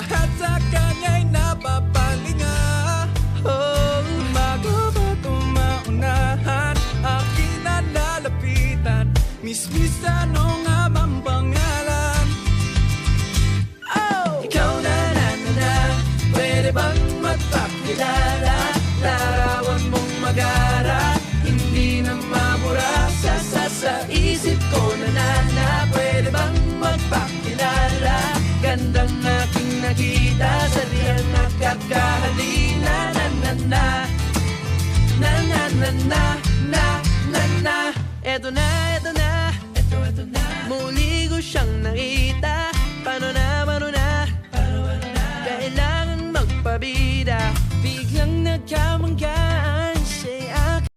lahat sa kanya'y napapalinga. Oh, bago ba tumaunahan, aking nalalapitan, Miss, ano nga bang pangalan? Oh! Ikaw na, pwede bang magpakilala? Larawan mong magara, hindi na mabura sa isip ko na pwede bang magpakilala? Gandang aking nakita sa real na kakahalina. Na, eto na